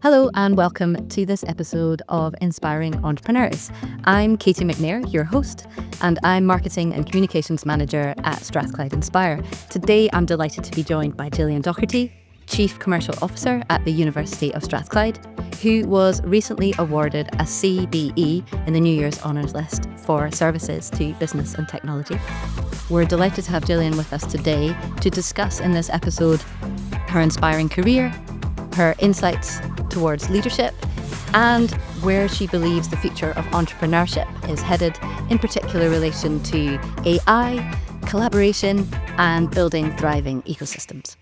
Hello and welcome to this episode of Inspiring Entrepreneurs. I'm Katy McNair, your host, and I'm Marketing and Communications Manager at Strathclyde Inspire. Today I'm delighted to be joined by Gillian Docherty, Chief Commercial Officer at the University of Strathclyde, who was recently awarded a CBE in the New Year's Honours List for services to business and technology. We're delighted to have Gillian with us today to discuss in this episode her inspiring career, her insights towards leadership, and where she believes the future of entrepreneurship is headed, in particular relation to AI, collaboration, and building thriving ecosystems.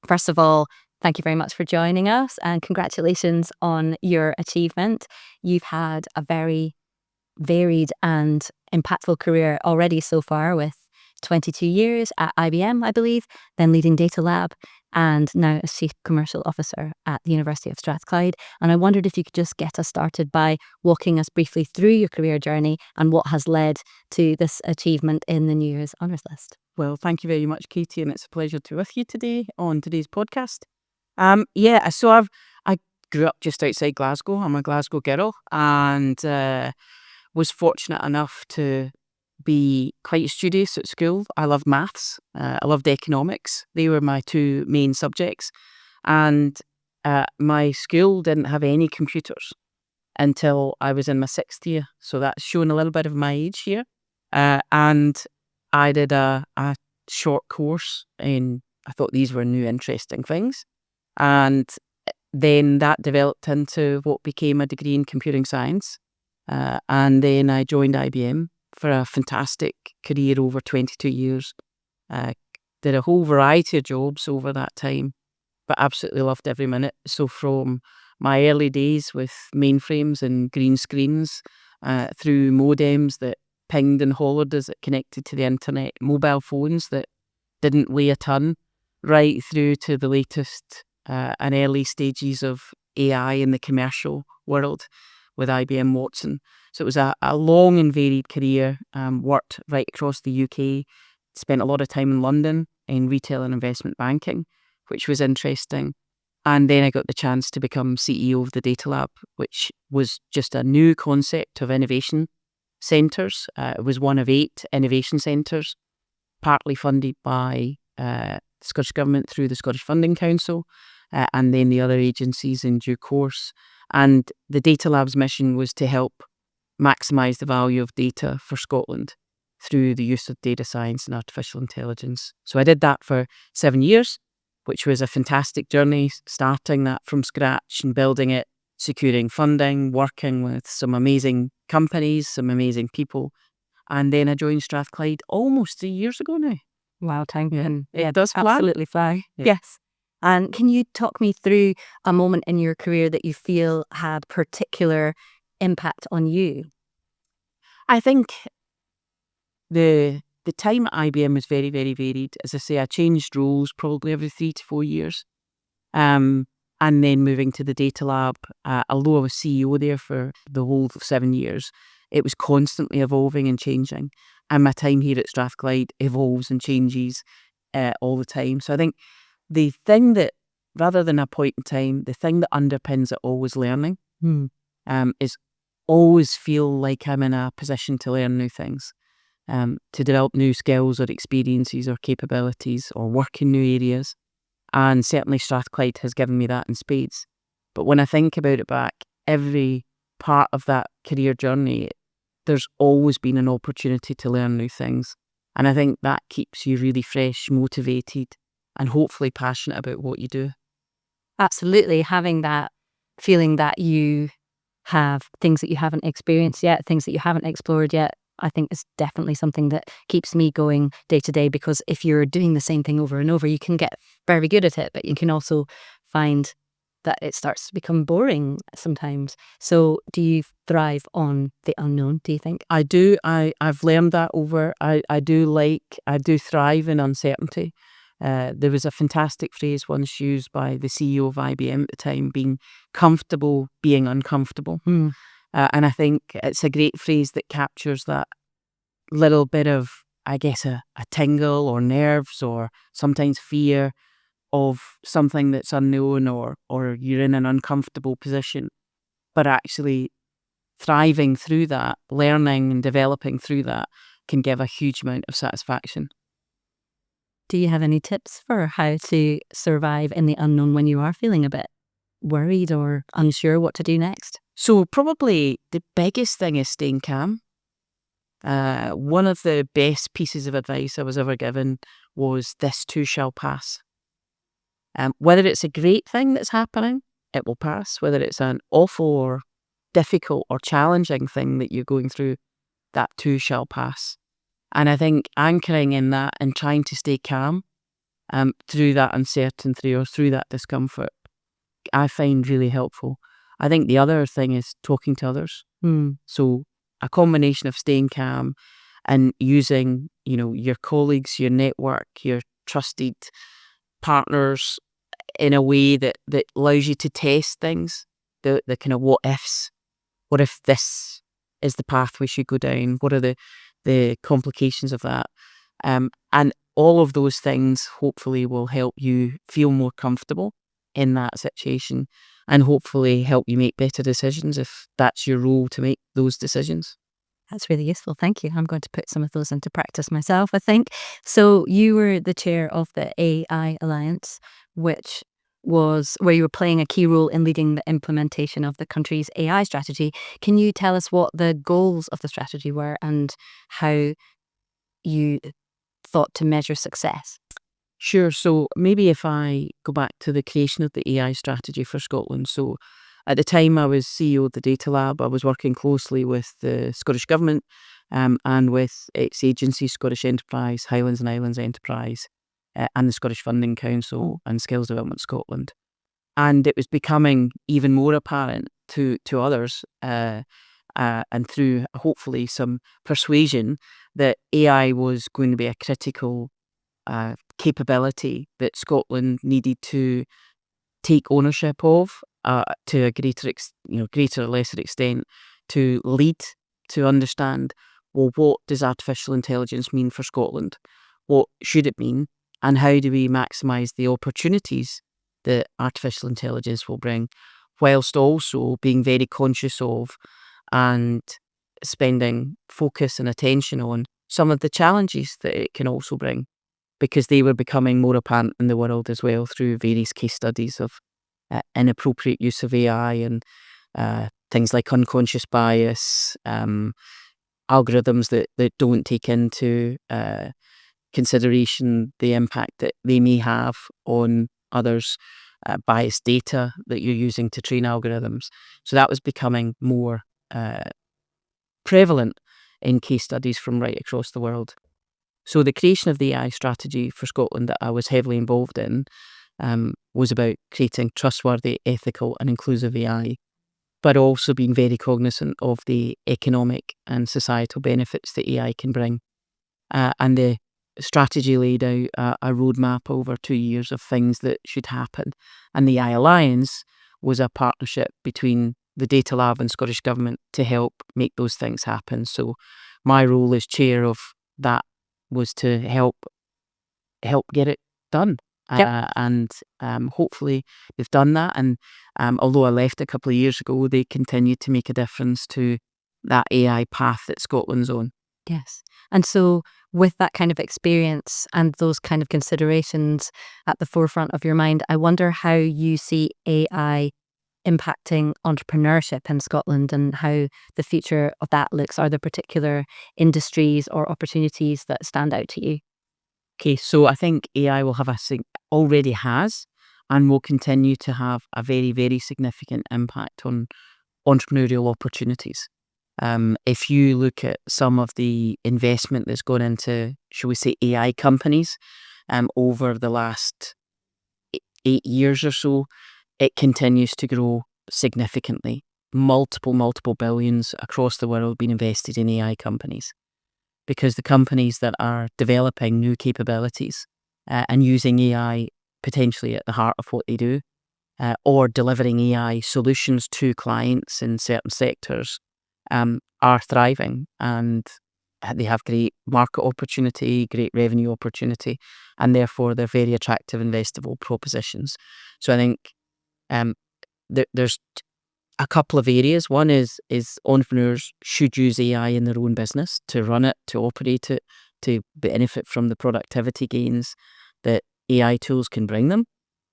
First of all, thank you very much for joining us and congratulations on your achievement. You've had a very varied and impactful career already so far, with 22 years at IBM, I believe, then leading Data Lab, and now as Chief Commercial Officer at the University of Strathclyde. And I wondered if you could just get us started by walking us briefly through your career journey and what has led to this achievement in the New Year's Honours List. Well, thank you very much, Katy, and it's a pleasure to be with you today on today's podcast. So I grew up just outside Glasgow. I'm a Glasgow girl, and was fortunate enough to be quite studious at school. I loved maths. I loved economics. They were my two main subjects. And my school didn't have any computers until I was in my sixth year. So that's showing a little bit of my age here. And I did a short course in, I thought these were new, interesting things. And then that developed into what became a degree in computing science. And then I joined IBM for a fantastic career over 22 years. Did a whole variety of jobs over that time, but absolutely loved every minute. So from my early days with mainframes and green screens, through modems that pinged and hollered as it connected to the internet, mobile phones that didn't weigh a ton, right through to the latest and early stages of AI in the commercial world with IBM Watson. So it was a long and varied career, worked right across the UK, spent a lot of time in London in retail and investment banking, which was interesting. And then I got the chance to become CEO of the Data Lab, which was just a new concept of innovation centres. It was one of 8 innovation centres, partly funded by the Scottish Government through the Scottish Funding Council, and then the other agencies in due course. And the Data Lab's mission was to help maximise the value of data for Scotland through the use of data science and artificial intelligence. So I did that for 7 years, which was a fantastic journey, starting that from scratch and building it, securing funding, working with some amazing companies, some amazing people. And then I joined Strathclyde almost 3 years ago now. Wow, time can It does fly. absolutely fly. Yeah. Yes. And can you talk me through a moment in your career that you feel had particular impact on you? I think the time at IBM was very, very varied. As I say, I changed roles probably every 3 to 4 years. And then moving to the Data Lab, although I was CEO there for the whole of 7 years, it was constantly evolving and changing. And my time here at Strathclyde evolves and changes all the time. So I think the thing that, rather than a point in time, the thing that underpins it all is learning. Is always feel like I'm in a position to learn new things, to develop new skills or experiences or capabilities or work in new areas. And certainly Strathclyde has given me that in spades. But when I think about it back, every part of that career journey, there's always been an opportunity to learn new things. And I think that keeps you really fresh, motivated, and hopefully passionate about what you do. Absolutely. Having that feeling that you have things that you haven't experienced yet, things that you haven't explored yet, I think is definitely something that keeps me going day to day, because if you're doing the same thing over and over, you can get very good at it, but you can also find that it starts to become boring sometimes. So do you thrive on the unknown, do you think? I do. I've learned that over. I do thrive in uncertainty. There was a fantastic phrase once used by the CEO of IBM at the time, being comfortable being uncomfortable. And I think it's a great phrase that captures that little bit of, I guess, a tingle or nerves or sometimes fear of something that's unknown, or you're in an uncomfortable position, but actually thriving through that, learning and developing through that can give a huge amount of satisfaction. Do you have any tips for how to survive in the unknown when you are feeling a bit worried or unsure what to do next? So probably the biggest thing is staying calm. One of the best pieces of advice I was ever given was, "This too shall pass." Whether it's a great thing that's happening, it will pass. Whether it's an awful or difficult or challenging thing that you're going through, that too shall pass. And I think anchoring in that and trying to stay calm through that uncertainty or through that discomfort, I find really helpful. I think the other thing is talking to others. So a combination of staying calm and using, your colleagues, your network, your trusted partners in a way that allows you to test things, the kind of what ifs. What if this is the path we should go down? What are the complications of that? And all of those things hopefully will help you feel more comfortable in that situation, and hopefully help you make better decisions if that's your role to make those decisions. That's really useful. Thank you. I'm going to put some of those into practice myself, I think. So you were the chair of the AI Alliance, which was where you were playing a key role in leading the implementation of the country's AI strategy. Can you tell us what the goals of the strategy were and how you thought to measure success? Sure. So maybe if I go back to the creation of the AI strategy for Scotland. So at the time I was CEO of the Data Lab, I was working closely with the Scottish Government and with its agencies, Scottish Enterprise, Highlands and Islands Enterprise, and the Scottish Funding Council and Skills Development Scotland. And it was becoming even more apparent to others, and through hopefully some persuasion, that AI was going to be a critical capability that Scotland needed to take ownership of, to a greater or lesser extent, to lead, to understand, well, what does artificial intelligence mean for Scotland? What should it mean? And how do we maximise the opportunities that artificial intelligence will bring, whilst also being very conscious of and spending focus and attention on some of the challenges that it can also bring, because they were becoming more apparent in the world as well through various case studies of inappropriate use of AI and things like unconscious bias, algorithms that don't take into consideration the impact that they may have on others, biased data that you're using to train algorithms. So that was becoming more prevalent in case studies from right across the world. So the creation of the AI strategy for Scotland that I was heavily involved in was about creating trustworthy, ethical and inclusive AI, but also being very cognizant of the economic and societal benefits that AI can bring. And the strategy laid out a roadmap over 2 years of things that should happen. And the AI Alliance was a partnership between the Data Lab and Scottish Government to help make those things happen. So my role as chair of that was to help get it done. Yep. And hopefully they've done that. And although I left a couple of years ago, they continue to make a difference to that AI path that Scotland's on. Yes. And so with that kind of experience and those kind of considerations at the forefront of your mind, I wonder how you see AI impacting entrepreneurship in Scotland and how the future of that looks. Are there particular industries or opportunities that stand out to you? Okay, so I think AI will have already has and will continue to have a very, very significant impact on entrepreneurial opportunities. If you look at some of the investment that's gone into, shall we say, AI companies over the last 8 years or so, it continues to grow significantly. Multiple billions across the world being invested in AI companies, because the companies that are developing new capabilities and using AI potentially at the heart of what they do, or delivering AI solutions to clients in certain sectors, are thriving. And they have great market opportunity, great revenue opportunity, and therefore they're very attractive investable propositions. So I think um, there's a couple of areas. One is entrepreneurs should use AI in their own business to run it, to operate it, to benefit from the productivity gains that AI tools can bring them.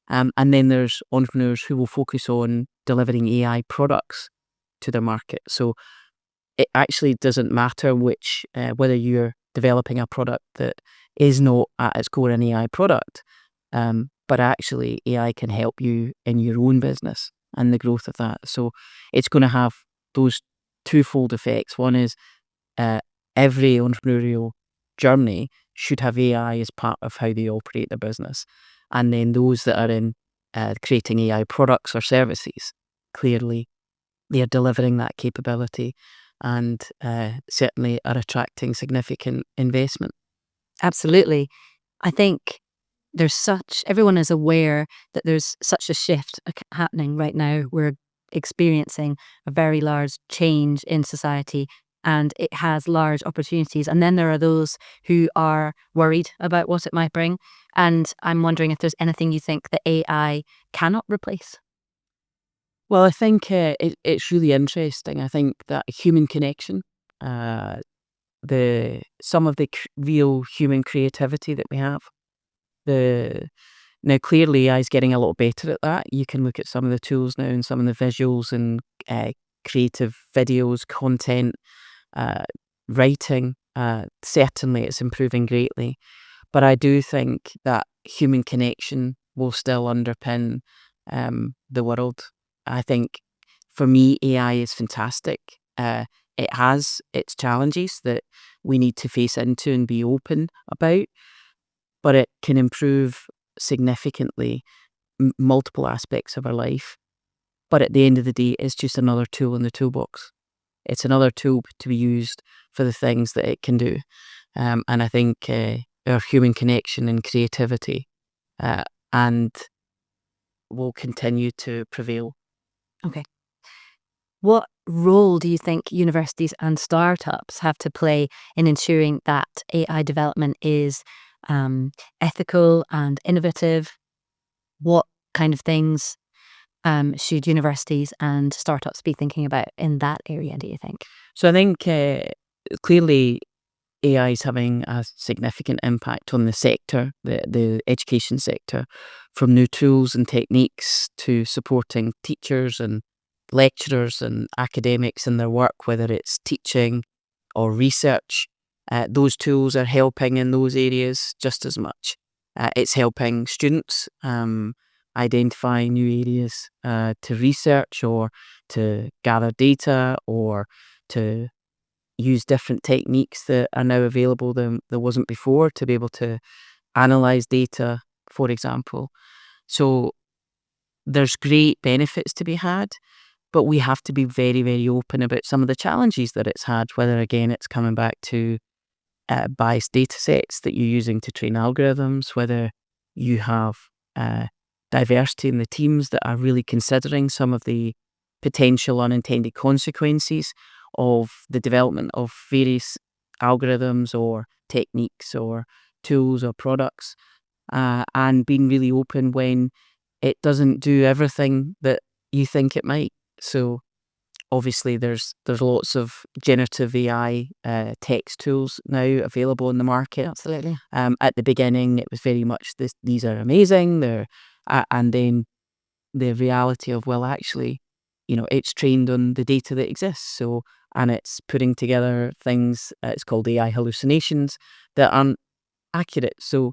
And then there's entrepreneurs who will focus on delivering AI products to their market. So it actually doesn't matter whether you're developing a product that is not at its core an AI product, but actually AI can help you in your own business and the growth of that. So it's going to have those twofold effects. One is every entrepreneurial journey should have AI as part of how they operate their business. And then those that are in creating AI products or services, clearly they are delivering that capability and certainly are attracting significant investment. Absolutely. I think everyone is aware that there's such a shift happening right now. We're experiencing a very large change in society, and it has large opportunities. And then there are those who are worried about what it might bring. And I'm wondering if there's anything you think that AI cannot replace. Well, I think it's really interesting. I think that human connection, uh, some of the real human creativity that we have, now clearly AI is getting a lot better at that. You can look at some of the tools now and some of the visuals and creative videos, content, writing. Certainly, it's improving greatly. But I do think that human connection will still underpin the world. I think for me, AI is fantastic. It has its challenges that we need to face into and be open about, but it can improve significantly multiple aspects of our life. But at the end of the day, it's just another tool in the toolbox. It's another tool to be used for the things that it can do. And I think our human connection and creativity and will continue to prevail. Okay. What role do you think universities and startups have to play in ensuring that AI development is ethical and innovative? What kind of things should universities and startups be thinking about in that area, do you think? So I think clearly AI is having a significant impact on the sector, the education sector, from new tools and techniques to supporting teachers and lecturers and academics in their work, whether it's teaching or research. Those tools are helping in those areas just as much. It's helping students identify new areas to research or to gather data or to use different techniques that are now available than there wasn't before to be able to analyze data, for example. So there's great benefits to be had, but we have to be very, very open about some of the challenges that it's had, whether again it's coming back to biased data sets that you're using to train algorithms, whether you have diversity in the teams that are really considering some of the potential unintended consequences of the development of various algorithms or techniques or tools or products, and being really open when it doesn't do everything that you think it might. So obviously there's lots of generative AI text tools now available in the market. Absolutely. At the beginning, it was very much these are amazing. And then the reality of, well, actually, it's trained on the data that exists. So, and it's putting together things, it's called AI hallucinations, that aren't accurate. So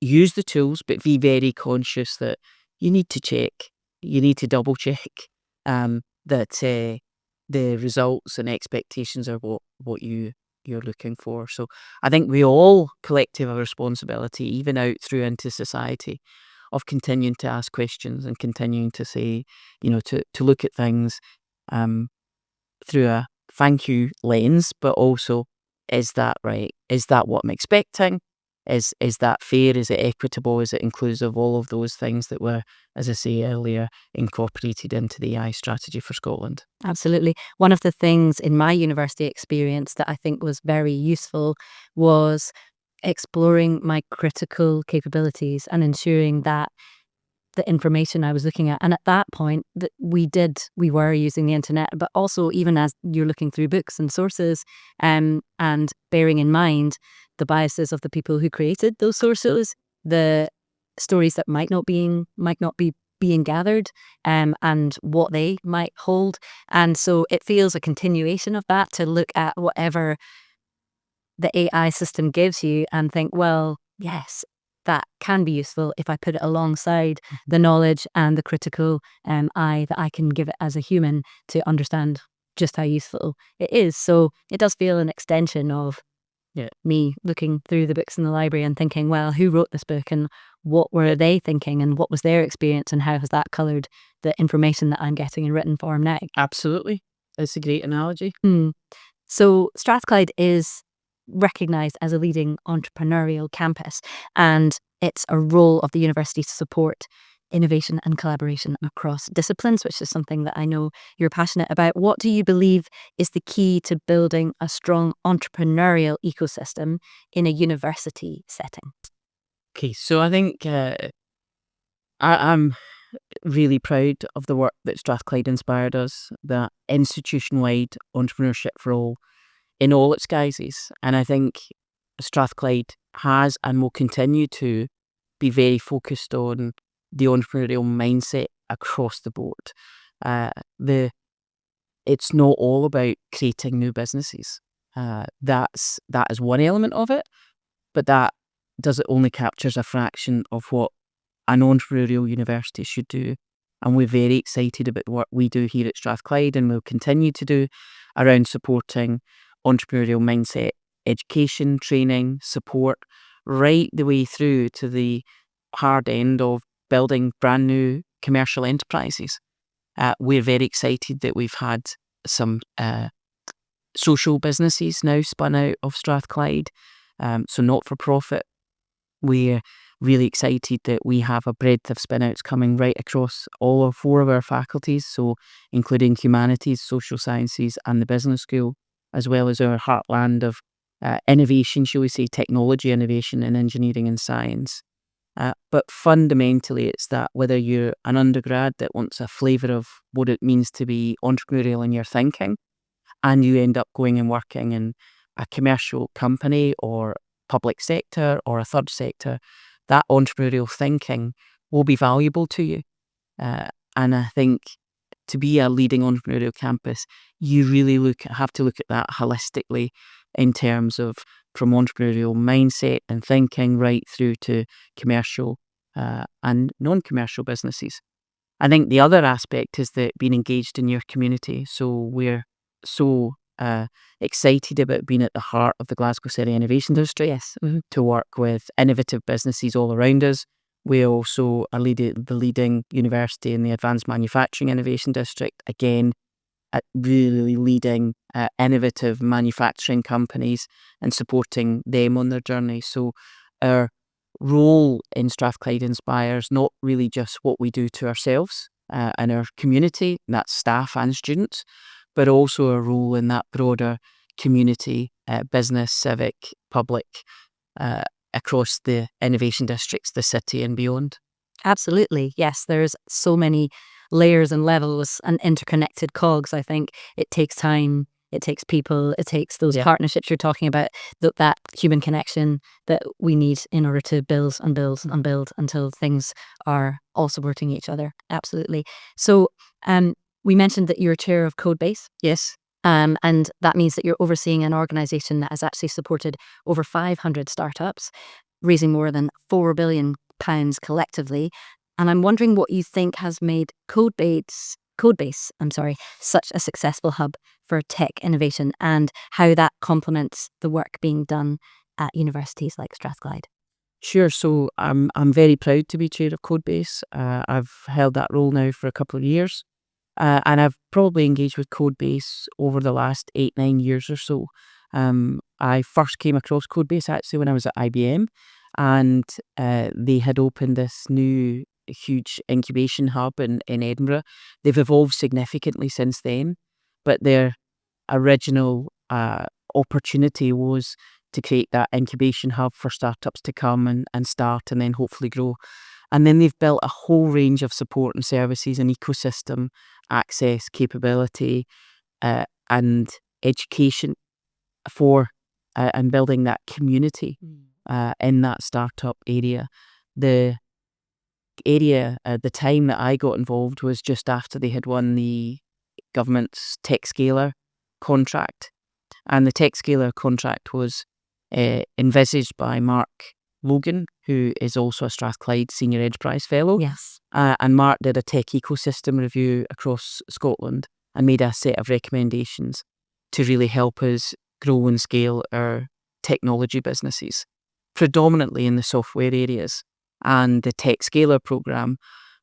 use the tools, but be very conscious that you need to check, you need to double check that the results and expectations are what you're looking for. So I think we all collectively have a responsibility, even out through into society, of continuing to ask questions and continuing to say, to look at things through a thank you lens, but also, is that right? Is that what I'm expecting? Is that fair? Is it equitable? Is it inclusive? All of those things that were, as I say earlier, incorporated into the AI strategy for Scotland. Absolutely. One of the things in my university experience that I think was very useful was exploring my critical capabilities and ensuring that the information I was looking at, and at that point that we were using the internet, but also even as you're looking through books and sources, and bearing in mind the biases of the people who created those sources, the stories that might not be being gathered, and what they might hold. And so it feels a continuation of that, to look at whatever the AI system gives you and think, well, yes, that can be useful if I put it alongside the knowledge and the critical eye that I can give it as a human to understand just how useful it is. So it does feel an extension of me looking through the books in the library and thinking, well, who wrote this book and what were they thinking and what was their experience and how has that coloured the information that I'm getting in written form now? Absolutely. That's a great analogy. So Strathclyde is recognised as a leading entrepreneurial campus, and it's a role of the university to support innovation and collaboration across disciplines, which is something that I know you're passionate about. What do you believe is the key to building a strong entrepreneurial ecosystem in a university setting? Okay, so I think I'm really proud of the work that Strathclyde Inspire does, that institution-wide entrepreneurship role in all its guises. And I think Strathclyde has and will continue to be very focused on the entrepreneurial mindset across the board. It's not all about creating new businesses. That is one element of it, but that only captures a fraction of what an entrepreneurial university should do. And we're very excited about the work we do here at Strathclyde and will continue to do around supporting entrepreneurial mindset education, training, support, right the way through to the hard end of building brand new commercial enterprises. We're very excited that we've had some social businesses now spun out of Strathclyde, so not for profit. We're really excited that we have a breadth of spin-outs coming right across all 4 of our faculties, so including humanities, social sciences and the business school, as well as our heartland of innovation, shall we say, technology innovation in engineering and science. But fundamentally, it's that whether you're an undergrad that wants a flavour of what it means to be entrepreneurial in your thinking, and you end up going and working in a commercial company or public sector or a third sector, that entrepreneurial thinking will be valuable to you. And I think to be a leading entrepreneurial campus, you really have to look at that holistically in terms of from entrepreneurial mindset and thinking right through to commercial and non-commercial businesses. I think the other aspect is that being engaged in your community. So we're so excited about being at the heart of the Glasgow City Innovation District. Yes. To work with innovative businesses all around us. We also are the leading university in the Advanced Manufacturing Innovation District, again, at really leading innovative manufacturing companies and supporting them on their journey. So our role in Strathclyde Inspires not really just what we do to ourselves and our community, that's staff and students, but also a role in that broader community, business, civic, public, across the innovation districts, the city and beyond. Absolutely. Yes, there's so many layers and levels and interconnected cogs. I think it takes time, it takes people, it takes those partnerships you're talking about, that human connection that we need in order to build and build and build until things are all supporting each other. Absolutely. So we mentioned that you're chair of Codebase. Yes. And that means that you're overseeing an organisation that has actually supported over 500 startups, raising more than £4 billion collectively. And I'm wondering what you think has made Codebase, such a successful hub for tech innovation and how that complements the work being done at universities like Strathclyde. Sure. So I'm very proud to be chair of Codebase. I've held that role now for a couple of years. And I've probably engaged with Codebase over the last 8-9 years or so. I first came across Codebase actually when I was at IBM, and they had opened this new huge incubation hub in Edinburgh. They've evolved significantly since then, but their original opportunity was to create that incubation hub for startups to come and start and then hopefully grow. And then they've built a whole range of support and services and ecosystem access, capability, and education for and building that community in that startup area. The area at the time that I got involved was just after they had won the government's Tech Scaler contract. And the Tech Scaler contract was envisaged by Mark Logan, who is also a Strathclyde Senior Enterprise Fellow. Yes. And Mark did a tech ecosystem review across Scotland and made a set of recommendations to really help us grow and scale our technology businesses, predominantly in the software areas. And the Tech Scaler programme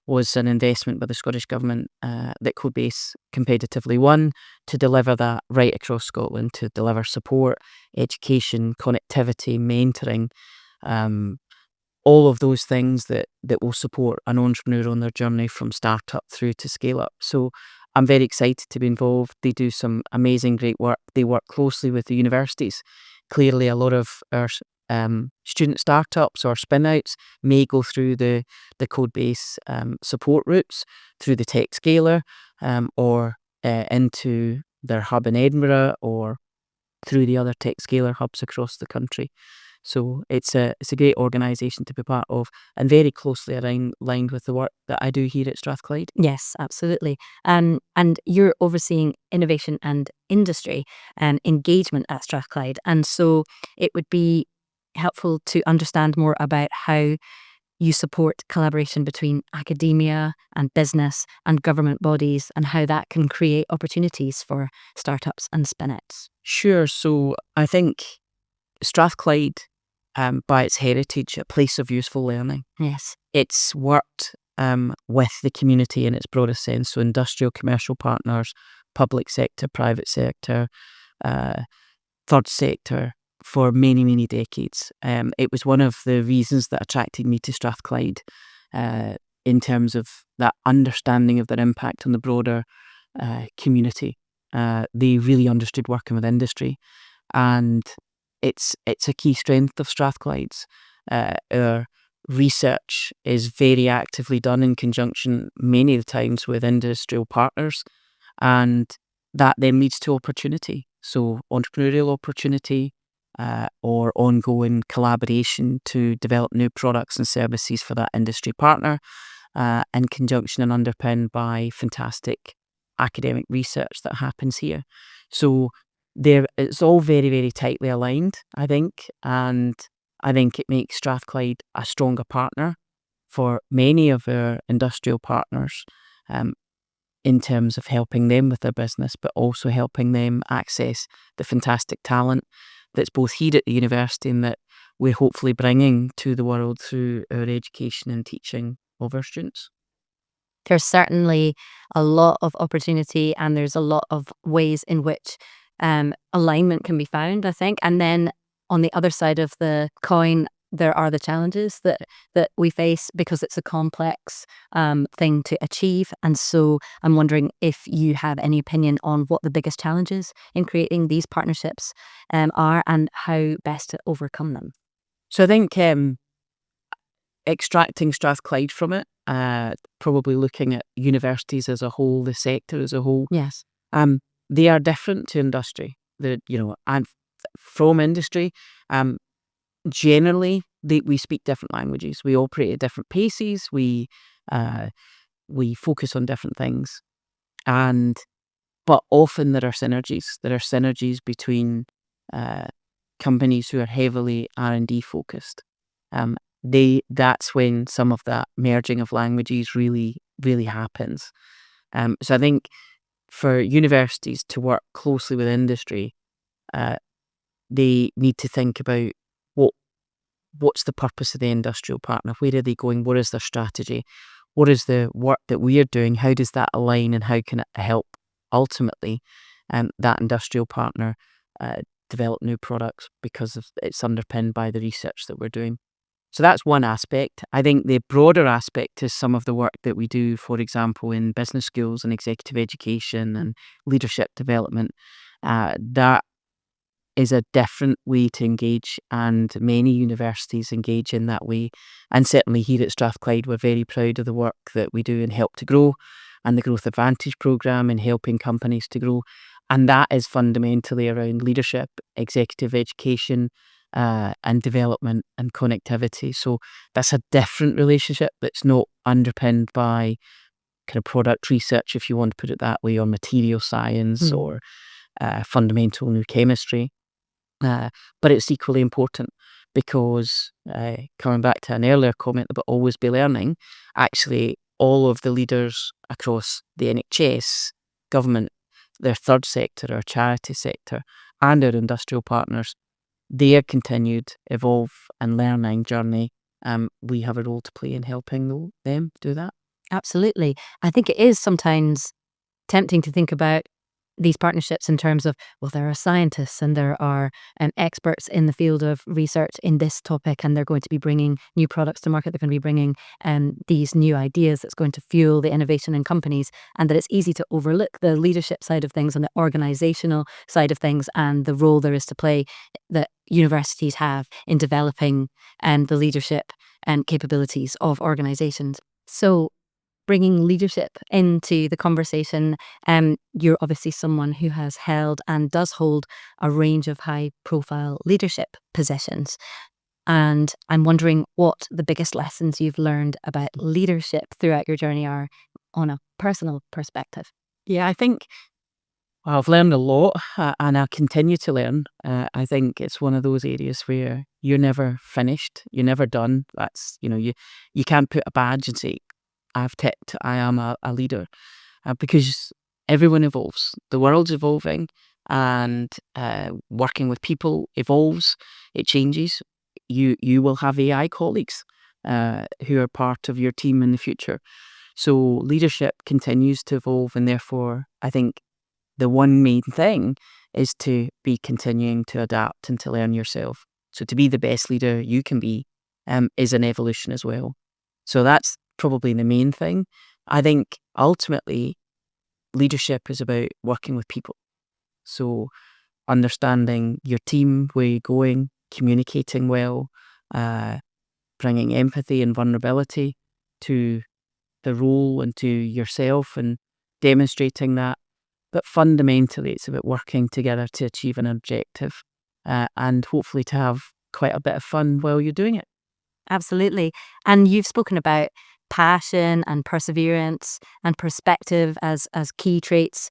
was an investment by the Scottish Government that Codebase competitively won to deliver that right across Scotland, to deliver support, education, connectivity, mentoring, all of those things that will support an entrepreneur on their journey from startup through to scale up. So I'm very excited to be involved. They do some amazing, great work. They work closely with the universities. Clearly, a lot of our student startups or spin-outs may go through the Codebase support routes, through the Tech Scaler, or into their hub in Edinburgh, or through the other Tech Scaler hubs across the country. So it's a great organisation to be part of, and very closely aligned with the work that I do here at Strathclyde. Yes, absolutely. And you're overseeing innovation and industry and engagement at Strathclyde. And so it would be helpful to understand more about how you support collaboration between academia and business and government bodies, and how that can create opportunities for startups and spin-outs. Sure. So I think Strathclyde, by its heritage, a place of useful learning. Yes. It's worked with the community in its broadest sense, so industrial, commercial partners, public sector, private sector, third sector, for many, many decades. It was one of the reasons that attracted me to Strathclyde in terms of that understanding of their impact on the broader community. They really understood working with industry, and it's a key strength of Strathclyde's. Our research is very actively done in conjunction many of the times with industrial partners, and that then leads to opportunity. So entrepreneurial opportunity, or ongoing collaboration to develop new products and services for that industry partner, in conjunction and underpinned by fantastic academic research that happens here. So it's all very, very tightly aligned, I think, and I think it makes Strathclyde a stronger partner for many of our industrial partners, in terms of helping them with their business, but also helping them access the fantastic talent that's both here at the university and that we're hopefully bringing to the world through our education and teaching of our students. There's certainly a lot of opportunity, and there's a lot of ways in which alignment can be found, I think. And then on the other side of the coin, there are the challenges that we face, because it's a complex thing to achieve. And so I'm wondering if you have any opinion on what the biggest challenges in creating these partnerships are, and how best to overcome them. So I think extracting Strathclyde from it, probably looking at universities as a whole, the sector as a whole, Yes. they are different to industry. And from industry, generally, we speak different languages. We operate at different paces. We focus on different things, but often there are synergies. There are synergies between companies who are heavily R&D focused. That's when some of that merging of languages really, really happens. So I think for universities to work closely with industry, they need to think about what's the purpose of the industrial partner? Where are they going? What is their strategy? What is the work that we are doing? How does that align, and how can it help ultimately that industrial partner develop new products, because it's underpinned by the research that we're doing? So that's one aspect. I think the broader aspect is some of the work that we do, for example, in business schools and executive education and leadership development. That is a different way to engage, and many universities engage in that way. And certainly here at Strathclyde, we're very proud of the work that we do in Help to Grow and the Growth Advantage programme in helping companies to grow. And that is fundamentally around leadership, executive education, and development and connectivity. So that's a different relationship that's not underpinned by kind of product research, if you want to put it that way, or material science or fundamental new chemistry. But it's equally important because, coming back to an earlier comment about always be learning, actually all of the leaders across the NHS, government, their third sector, our charity sector, and our industrial partners, their continued evolve and learning journey, we have a role to play in helping them do that. Absolutely. I think it is sometimes tempting to think about these partnerships in terms of, well, there are scientists and there are experts in the field of research in this topic, and they're going to be bringing new products to market. They're going to be bringing these new ideas that's going to fuel the innovation in companies, and that it's easy to overlook the leadership side of things and the organizational side of things and the role there is to play that universities have in developing the leadership and capabilities of organizations. So bringing leadership into the conversation, you're obviously someone who has held and does hold a range of high-profile leadership positions. And I'm wondering what the biggest lessons you've learned about leadership throughout your journey are on a personal perspective. Yeah, I think I've learned a lot, and I continue to learn. I think it's one of those areas where you're never finished, you're never done. That's, you can't put a badge and say, I've ticked, I am a leader, because everyone evolves. The world's evolving, and working with people evolves, it changes. You will have AI colleagues who are part of your team in the future. So leadership continues to evolve, and therefore I think the one main thing is to be continuing to adapt and to learn yourself. So to be the best leader you can be is an evolution as well. So that's probably the main thing. I think ultimately leadership is about working with people. So understanding your team, where you're going, communicating well, bringing empathy and vulnerability to the role and to yourself and demonstrating that. But fundamentally, it's about working together to achieve an objective, and hopefully to have quite a bit of fun while you're doing it. Absolutely. And you've spoken about passion and perseverance and perspective as key traits.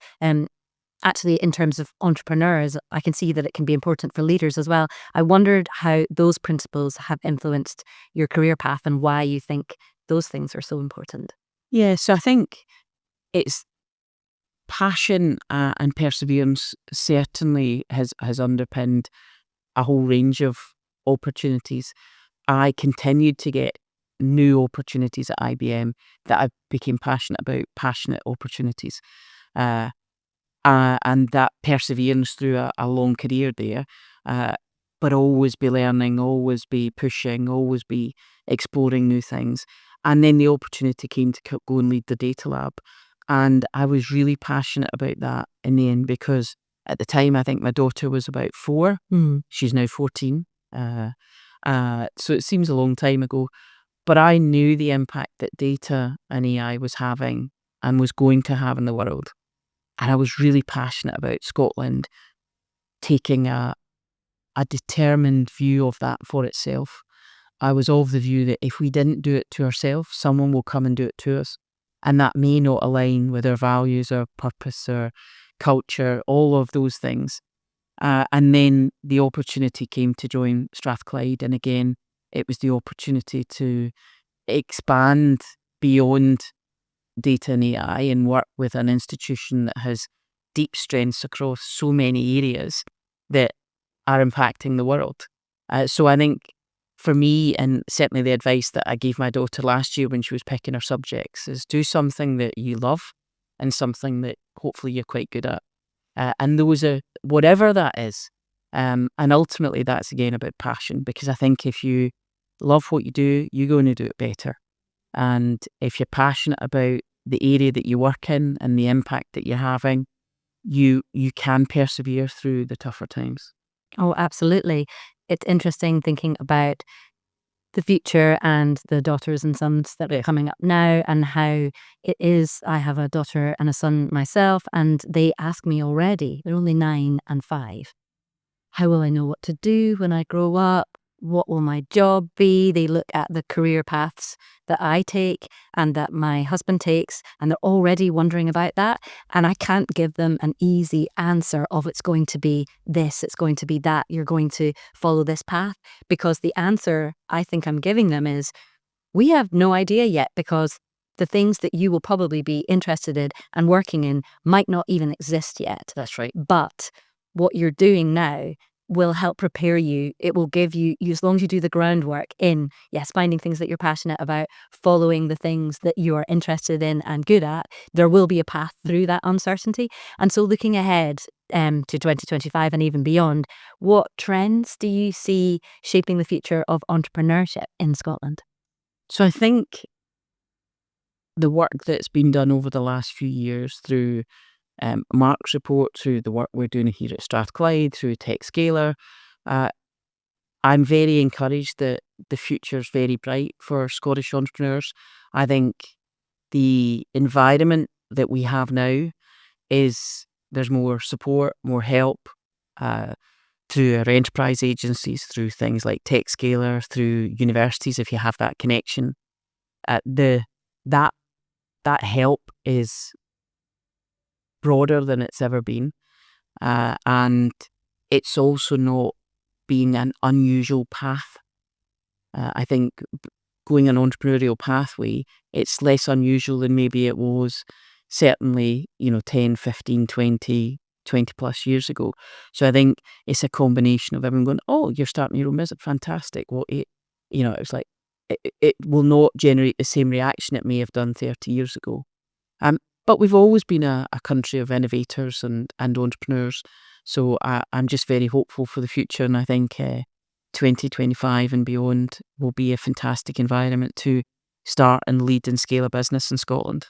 Actually, in terms of entrepreneurs, I can see that it can be important for leaders as well. I wondered how those principles have influenced your career path and why you think those things are so important. Yeah, so I think it's passion and perseverance certainly has underpinned a whole range of opportunities. I continued to get new opportunities at IBM that I became passionate about, passionate opportunities. And that perseverance through a long career there, but always be learning, always be pushing, always be exploring new things. And then the opportunity came to go and lead the data lab. And I was really passionate about that in the end, because at the time, I think my daughter was about 4. She's now 14. So it seems a long time ago, but I knew the impact that data and AI was having and was going to have in the world. And I was really passionate about Scotland taking a determined view of that for itself. I was of the view that if we didn't do it to ourselves, someone will come and do it to us. And that may not align with our values, our purpose, our culture, all of those things. And then the opportunity came to join Strathclyde. And again, it was the opportunity to expand beyond data and AI and work with an institution that has deep strengths across so many areas that are impacting the world. So I think for me, and certainly the advice that I gave my daughter last year when she was picking her subjects, is do something that you love and something that hopefully you're quite good at. And those are, whatever that is. And ultimately that's again about passion, because I think if you love what you do, you're going to do it better. And if you're passionate about the area that you work in and the impact that you're having, you can persevere through the tougher times. Oh, absolutely. It's interesting thinking about the future and the daughters and sons that are coming up now, and how it is. I have a daughter and a son myself, and they ask me already, they're only 9 and 5, how will I know what to do when I grow up? What will my job be? They look at the career paths that I take and that my husband takes, and they're already wondering about that. And I can't give them an easy answer of it's going to be this, it's going to be that, you're going to follow this path. Because the answer I think I'm giving them is, we have no idea yet, because the things that you will probably be interested in and working in might not even exist yet. That's right. But what you're doing now will help prepare you. It will give you, as long as you do the groundwork in, yes, finding things that you're passionate about, following the things that you are interested in and good at, there will be a path through that uncertainty. And so looking ahead to 2025 and even beyond, what trends do you see shaping the future of entrepreneurship in Scotland? So I think the work that's been done over the last few years through Mark's report, through the work we're doing here at Strathclyde, through TechScaler, I'm very encouraged that the future's very bright for Scottish entrepreneurs. I think the environment that we have now is, there's more support, more help through our enterprise agencies, through things like TechScaler, through universities, if you have that connection. That help is broader than it's ever been, and it's also not being an unusual path. I think going an entrepreneurial pathway, it's less unusual than maybe it was certainly 10, 15, 20 plus years ago. So I think it's a combination of everyone going, oh, you're starting your own business, fantastic. Well, it's like it will not generate the same reaction it may have done 30 years ago. But we've always been a country of innovators and entrepreneurs. So I'm just very hopeful for the future. And I think 2025 and beyond will be a fantastic environment to start and lead and scale a business in Scotland.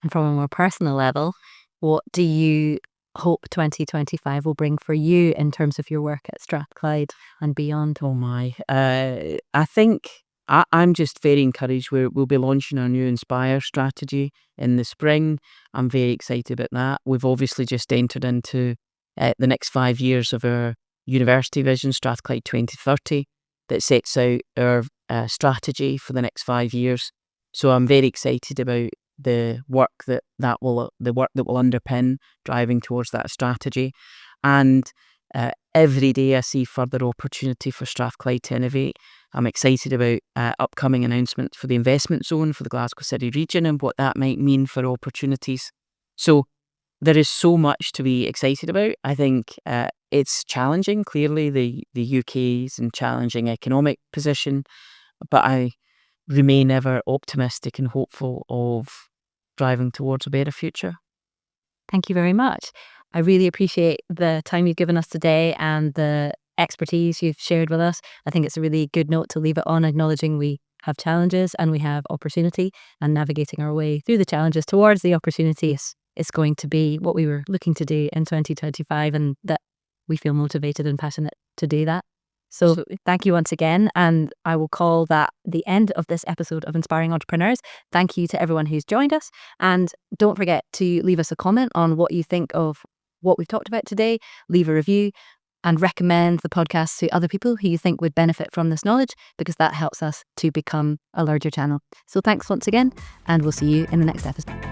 And from a more personal level, what do you hope 2025 will bring for you in terms of your work at Strathclyde and beyond? Oh my. I think I'm just very encouraged. We'll be launching our new Inspire strategy in the spring. I'm very excited about that. We've obviously just entered into the next 5 years of our university vision, Strathclyde 2030, that sets out our strategy for the next 5 years. So I'm very excited about the work that will underpin driving towards that strategy. And every day I see further opportunity for Strathclyde to innovate. I'm excited about upcoming announcements for the investment zone for the Glasgow City region and what that might mean for opportunities. So there is so much to be excited about. I think it's challenging. Clearly, the UK is in challenging economic position, but I remain ever optimistic and hopeful of driving towards a better future. Thank you very much. I really appreciate the time you've given us today and the expertise you've shared with us. I think it's a really good note to leave it on, acknowledging we have challenges and we have opportunity, and navigating our way through the challenges towards the opportunities is going to be what we were looking to do in 2025, and that we feel motivated and passionate to do that. So thank you once again, and I will call that the end of this episode of Inspiring Entrepreneurs. Thank you to everyone who's joined us, and don't forget to leave us a comment on what you think of what we've talked about today. Leave a review and recommend the podcast to other people who you think would benefit from this knowledge, because that helps us to become a larger channel. So thanks once again, and we'll see you in the next episode.